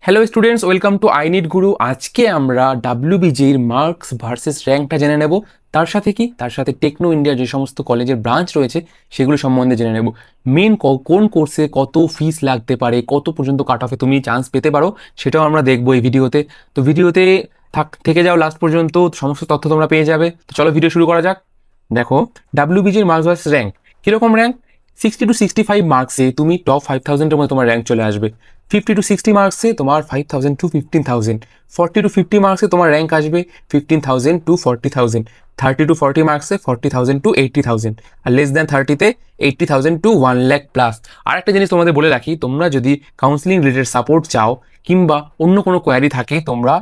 Hello students, welcome to I need গুরু। আজকে আমরা ডাব্লিউবিজির marks versus র্যাঙ্কটা জেনে নেব। তার সাথে টেকনো ইন্ডিয়ার যে সমস্ত কলেজের ব্রাঞ্চ রয়েছে সেগুলো সম্বন্ধে জেনে নেব। মেন কোন কোর্সে কত ফিস লাগতে পারে, কত পর্যন্ত কাট অফে তুমি চান্স পেতে পারো, সেটাও আমরা দেখবো এই ভিডিওতে। তো ভিডিওতে থেকে যাও লাস্ট পর্যন্ত, সমস্ত তথ্য তোমরা পেয়ে যাবে। তো চলো ভিডিও শুরু করা যাক। দেখো, ডাব্লিউবিজির মার্কস ভার্সেস র্যাঙ্ক কীরকম র্যাঙ্ক। 60 to 65 মার্কসে তুমি টপ 5000-এর মধ্যে তোমার র্যাঙ্ক চলে আসবে। 50 to 60 মার্কসে তোমার 5000 to 15000। 40 to 50 মার্কসে তোমার র্যাঙ্ক আসবে 15000 to 40000। 30 to 40 মার্কসে 40000 to 80000। আর লেস দ্যান 30-তে 80000 to 1 lakh প্লাস। আর একটা জিনিস তোমাদের বলে রাখি, তোমরা যদি কাউন্সিলিং রিলেটেড সাপোর্ট চাও কিংবা অন্য কোনো কোয়ারি থাকে, তোমরা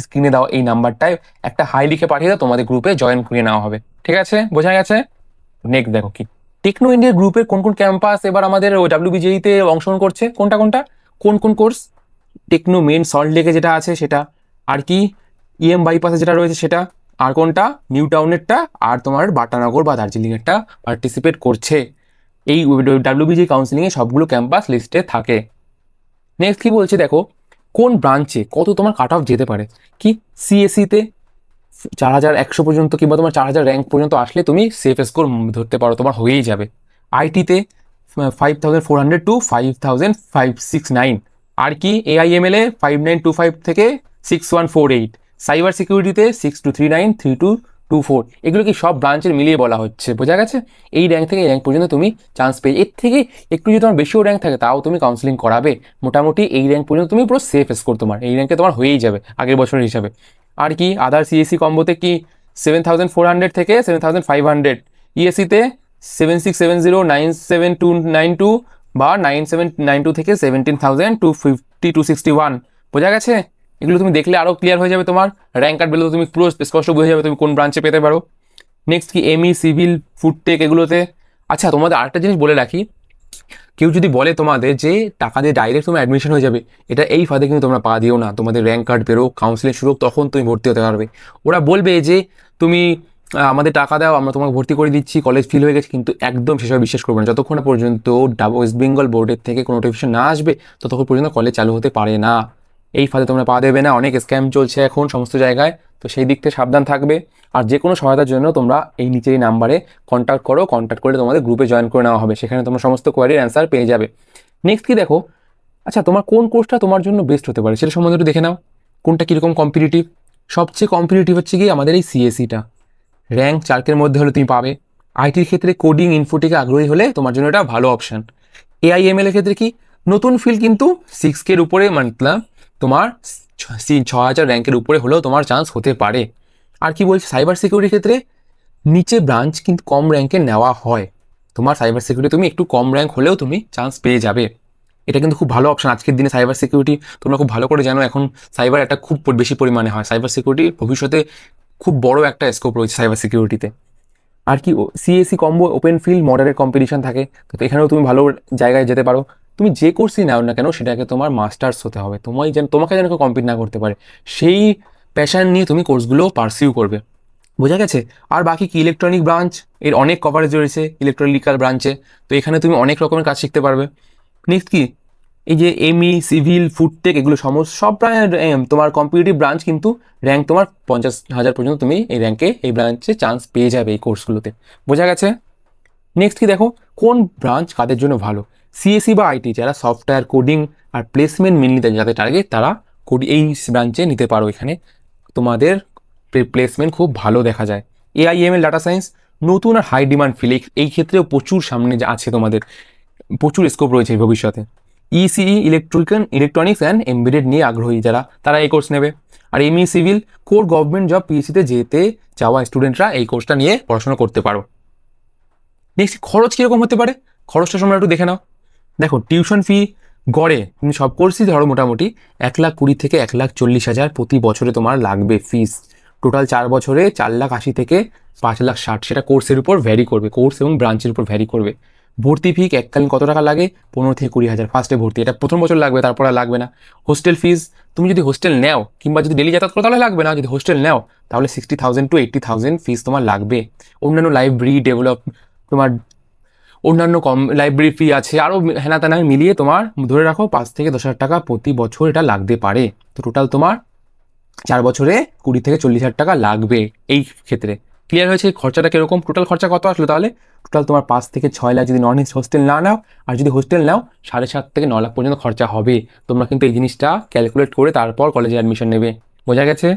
স্ক্রিনে দাও এই নাম্বারটায় একটা হাই লিখে পাঠিয়ে দাও, তোমাদের গ্রুপে জয়েন করিয়ে নেওয়া হবে। ঠিক আছে, বোঝা গেছে? নেক্সট দেখো কি টেকনো ইন্ডিয়া গ্রুপের কোন কোন ক্যাম্পাস এবার আমাদের ওই ডাব্লিউবিজিতে অংশগ্রহণ করছে, কোন কোন কোর্স। টেকনো মেন সল্ট লেকে যেটা আছে সেটা, আর কি ইএম বাইপাসে যেটা রয়েছে সেটা, আর কোনটা নিউ টাউনেরটা, আর তোমার বাটানগর বা দার্জিলিংয়েরটা পার্টিসিপেট করছে। এই ডাব্লিউবিজি কাউন্সিলিংয়ে সবগুলো ক্যাম্পাস লিস্টে থাকে। নেক্সট কি বলছে দেখো, কোন ব্রাঞ্চে কত তোমার কাট অফ যেতে পারে। কি সিএসসিতে 4100 পর্যন্ত কিংবা তোমার 4000 র্যাঙ্ক পর্যন্ত আসলে তুমি সেফ স্কোর ধরতে পারো, তোমার হয়েই যাবে। আইটিতে 5400 to 5569। আর কি এআইএমএলে 5925 থেকে 6148। সাইবার সিকিউরিটিতে 6239 3224। এগুলো কি সব ব্রাঞ্চের মিলিয়ে বলা হচ্ছে, বোঝা গেছে? এই র্যাঙ্ক থেকে এই র্যাঙ্ক পর্যন্ত তুমি চান্স পেয়ে, এর থেকে একটু যদি তোমার বেশিও র্যাঙ্ক থাকে তাও তুমি কাউন্সিলিং করাবে। মোটামুটি এই র্যাঙ্ক পর্যন্ত তুমি পুরো সেফ স্কোর, তোমার এই র্যাঙ্কে তোমার হয়েই যাবে আগের বছরের হিসাবে। আর কি আদার সিএসসি কম্বোতে কি 7400 থেকে 7500। ইএসসিতে 7670 97292 বা 9792 থেকে 17251। বোঝা গেছে? এগুলো তুমি দেখলে আরও ক্লিয়ার হয়ে যাবে, তোমার র্যাঙ্ক কার্ড বেরোলে তুমি পুরো স্পষ্ট বুঝে যাবে তুমি কোন ব্রাঞ্চে পেতে পারো। নেক্সট কি এমই সিভিল ফুডটেক এগুলোতে। আচ্ছা, তোমাদের আরেকটা জিনিস বলে রাখি, কেউ যদি বলে তোমাদের যে টাকা দিয়ে ডাইরেক্ট তোমার অ্যাডমিশন হয়ে যাবে, এটা এই ফাঁদে কিন্তু তোমরা পা দিও না। তোমাদের র্যাঙ্ক কার্ড বেরো, কাউন্সিলিং শুরু, তখন তুমি ভর্তি হতে পারবে। ওরা বলবে যে তুমি আমাদের টাকা দাও, আমরা তোমাকে ভর্তি করে দিচ্ছি, কলেজ ফিল হয়ে গেছে, কিন্তু একদম সেসব বিশ্বাস করবে না। যতক্ষণ না পর্যন্ত ওয়েস্ট বেঙ্গল বোর্ডের থেকে কোনো নোটিফিকেশন না আসবে ততক্ষণ পর্যন্ত কলেজ চালু হতে পারে না। এই ফাঁদে তোমরা পা দেবে না, অনেক স্ক্যাম চলছে এখন সমস্ত জায়গায়। তো সেই দিক থেকে সাবধান থাকবে। আর যে কোনো সহায়তার জন্য তোমরা এই নিচের এই নাম্বারে কন্ট্যাক্ট করো, কন্ট্যাক্ট করে তোমাদের গ্রুপে জয়েন করে নেওয়া হবে, সেখানে তোমরা সমস্ত কোয়ারির অ্যান্সার পেয়ে যাবে। নেক্সট কি দেখো, আচ্ছা তোমার কোন কোর্সটা তোমার জন্য বেস্ট হতে পারে সেটা সম্বন্ধে একটু দেখে নাও। কোনটা কীরকম কম্পিটিটিভ। সবচেয়ে কম্পিটিটিভ হচ্ছে কি আমাদের এই সিএসসিটা, র্যাঙ্ক 4 মধ্যে হলে তুমি পাবে। আইটির ক্ষেত্রে কোডিং ইনফোটিকে আগ্রহী হলে তোমার জন্য এটা ভালো অপশান। এআইএমএল এর ক্ষেত্রে কি নতুন ফিল্ড, কিন্তু 6K উপরে, মানে তোমার 6000 র্যাঙ্কের উপরে হলেও তোমার চান্স হতে পারে। আর কি বলছি, সাইবার সিকিউরিটির ক্ষেত্রে নিচে ব্রাঞ্চ কিন্তু কম র্যাঙ্কে নেওয়া হয়। তোমার সাইবার সিকিউরিটি তুমি একটু কম র্যাঙ্ক হলেও তুমি চান্স পেয়ে যাবে। এটা কিন্তু খুব ভালো অপশন আজকের দিনে। সাইবার সিকিউরিটি তোমরা খুব ভালো করে জানো, এখন সাইবার একটা খুব বেশি পরিমাণে হয়। সাইবার সিকিউরিটি ভবিষ্যতে খুব বড় একটা স্কোপ রয়েছে সাইবার সিকিউরিটিতে। আর কি CSC combo open field moderate competition থাকে, তো এখানেও তুমি ভালো জায়গায় যেতে পারো। তুমি যে কোর্সই নাও না কেন সেটাকে তোমার মাস্টার্স হতে হবে, তোমাকে যেন কেউ কম্পিট না করতে পারে, সেই প্যাশন নিয়ে তুমি কোর্সগুলো পারসিউ করবে। বোঝা গেছে? আর বাকি কি ইলেকট্রনিক ব্রাঞ্চ, এর অনেক কভারেজ রয়েছে ইলেকট্রিক্যাল ব্রাঞ্চে, তো এখানে তুমি অনেক রকমের কাজ শিখতে পারবে। নেক্সট কি এই যে এমই সিভিল ফুডটেক এগুলো সব তোমার কম্পিটিটিভ ব্রাঞ্চ, কিন্তু র্যাঙ্ক তোমার 50,000 পর্যন্ত তুমি এই র্যাঙ্কে এই ব্রাঞ্চে চান্স পেয়ে যাবে এই কোর্সগুলোতে। বোঝা গেছে? নেক্সট কি দেখো, কোন ব্রাঞ্চ কাদের জন্য ভালো। সিএসসি বা আইটি যারা সফটওয়্যার কোডিং আর প্লেসমেন্ট মেনলি যাদের টার্গেট, তারা এই ব্রাঞ্চে নিতে পারো। এখানে তোমাদের প্লেসমেন্ট খুব ভালো দেখা যায়। এআইএমএল ডাটা সায়েন্স নতুন আর হাই ডিমান্ড ফিল্ড, এই ক্ষেত্রেও প্রচুর সামনে আছে, তোমাদের প্রচুর স্কোপ রয়েছে ভবিষ্যতে। ইসিই ইলেকট্রনিক্স অ্যান্ড এমবেডেড নিয়ে আগ্রহী যারা, তারা এই কোর্স নেবে। আর ME civil core government job পিএসসিতে যেতে যাওয়া স্টুডেন্টরা এই কোর্সটা নিয়ে পড়াশোনা করতে পারো। নেক্সট খরচ কীরকম হতে পারে, খরচটা তোমরা একটু দেখে নাও। দেখো টিউশন ফি গড়ে তুমি সব কোর্সই ধরো মোটামুটি 1,20,000 থেকে 1,40,000 প্রতি বছরে তোমার লাগবে ফিস। টোটাল 4 বছরে 4,80,000 থেকে 5,60,000, সেটা কোর্সের উপর ভ্যারি করবে, কোর্স এবং ব্রাঞ্চের উপর ভ্যারি করবে। ভর্তি ফি এককালীন কত টাকা লাগে, 15 থেকে 20,000 ফার্স্টে ভর্তি, এটা প্রথম বছর লাগবে, তারপর আর লাগবে না। হোস্টেল ফিস তুমি যদি হোস্টেল নাও কিংবা যদি ডেলি যাতায়াত করো তাহলে লাগবে না, যদি হোস্টেল নাও তাহলে 60,000 to 80,000 ফিস তোমার লাগবে। অন্যান্য লাইব্রেরি ডেভেলপ তোমার অন্যান্য লাইব্রেরি ফি আছে, আরও হেনা তেনা মিলিয়ে তোমার ধরে রাখো 5 থেকে 10,000 টাকা প্রতি বছর এটা লাগতে পারে। তো টোটাল তোমার 4 বছরে 20 থেকে 40,000 টাকা লাগবে এই ক্ষেত্রে। ক্লিয়ার হয়েছে খরচাটা কীরকম, টোটাল খরচা কত আসলো তাহলে? টোটাল তোমার 5 থেকে 6 লাখ যদি নন হোস্টেল না নাও, আর যদি হোস্টেল নাও 7.5 থেকে 9 লাখ পর্যন্ত খরচা হবে। তোমরা কিন্তু এই জিনিসটা ক্যালকুলেট করে তারপর কলেজে অ্যাডমিশন নেবে। বোঝা গেছে?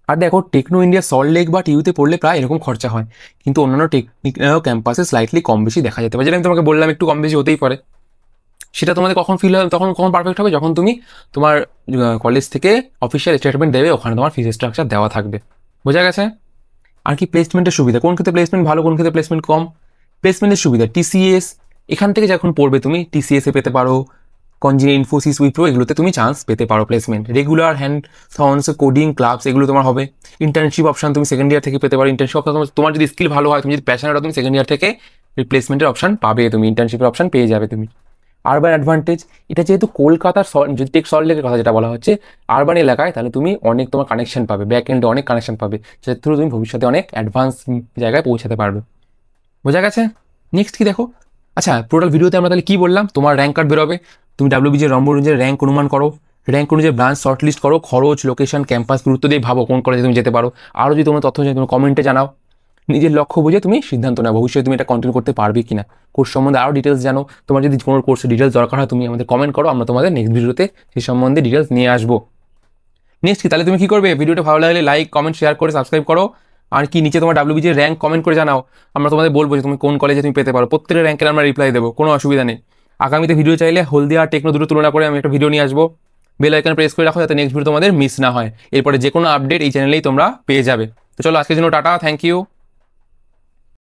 আর দেখো টেকনো ইন্ডিয়া সল্ট লেক বা টিউতে পড়লে প্রায় এরকম খরচা হয়, কিন্তু অন্যান্য টেকনিক্যাল ক্যাম্পাসে স্লাইটলি কম বেশি দেখা যেতে পারে। যেটা আমি তোমাকে বললাম একটু কম বেশি হতেই পারে। সেটা তোমাদের কখন ফিল হবে, কখন পারফেক্ট হবে, যখন তুমি তোমার কলেজ থেকে অফিসিয়াল স্টেটমেন্ট দেবে, ওখানে তোমার ফিস স্ট্রাকচার দেওয়া থাকবে। বোঝা গেছে? আর কি প্লেসমেন্টের সুবিধা, কোন ক্ষেত্রে প্লেসমেন্ট ভালো, কোন ক্ষেত্রে প্লেসমেন্ট কম। প্লেসমেন্টের সুবিধা টিসিএস, এখান থেকে যখন পড়বে তুমি টিসিএসে পেতে পারো, কনজিনিয়া, ইনফোসিস, উইপ্রো, এগুলোতে তুমি চান্স পেতে পারো placement. Regular hands on coding clubs এগুলো তোমার হবে। ইন্টার্নশিপ অপশন তুমি সেকেন্ড ইয়ার থেকে পেতে পারো। ইন্টার্নশিপ অপশন তোমার যদি স্কিল ভালো হয়, তুমি যদি প্যাশনেট তুমি সেকেন্ড ইয়ার থেকে রিপ্লেসমেন্টের অপশন পাবে, তুমি ইন্টার্নশিপের অপশন পেয়ে যাবে তুমি। আরবান অ্যাডভান্টেজ, এটা যেহেতু কলকাতার যদি টেক সল্ট লেকের কথা যেটা বলা হচ্ছে আরবান এলাকায়, তাহলে তুমি অনেক তোমার কানেকশন পাবে, ব্যাক এন্ডে অনেক কানেকশন পাবে, যার থ্রু তুমি ভবিষ্যতে অনেক অ্যাডভান্স জায়গায় পৌঁছাতে পারবে। বোঝা গেছে? নেক্সট কি দেখো, আচ্ছা টোটাল ভিডিওতে আমরা তাহলে কী বললাম, তোমার র্যাঙ্ক কার্ড বেরোবে, তুমি ডাব্লিউবিজি রম্বরঞ্জের র্যাঙ্ক অনুমান করো, র্যাঙ্ক অনুযায়ী ব্রাঞ্চ শর্ট লিস্ট করো, খরচ, লোকেশন, ক্যাম্পাস গুরুত্ব দিয়ে ভাবো কোন কলেজে তুমি যেতে পারো। আরও যদি তোমার তথ্য চাই তুমি কমেন্টে জানাও। নিজের লক্ষ্য বুঝে তুমি সিদ্ধান্ত নাও ভবিষ্যতে তুমি এটা কন্টিনিউ করতে পারবে কিনা। কোর্স সম্বন্ধে আরও ডিটেলস জানো, তোমার যদি কোনো কোর্সের ডিটেলস দরকার হয় তুমি আমাদের কমেন্ট করো, আমরা তোমাদের নেক্সট ভিডিওতে সেই সম্বন্ধে ডিটেলস নিয়ে আসবো। নেক্সট কি তাহলে তুমি কী করবে, ভিডিওটা ভালো লাগলে লাইক কমেন্ট শেয়ার করে সাবস্ক্রাইব করো। আর কি নিচে তোমার ডাব্লিউবিজির র্যাঙ্ক কমেন্ট করে জানাও, আমরা তোমাদের বলবো যে তুমি কোন কলেজে তুমি পেতে পারো। প্রত্যেকের র্যাঙ্কের আমরা রিপ্লাই দেবো, কোনো অসুবিধা নেই। আগামীতে ভিডিও চাইলে হলদিয়া আর টেকনো দুটো তুলনা করে আমি একটা ভিডিও নিয়ে আসবো। বেল আইকন প্রেস করে রাখো যাতে নেক্সট ভিডিও তোমাদের মিস না হয়। এরপরে যে কোনো আপডেট এই চ্যানেলেই তোমরা পেয়ে যাবে। তো চলো আজকের জন্য টাটা, থ্যাংক ইউ।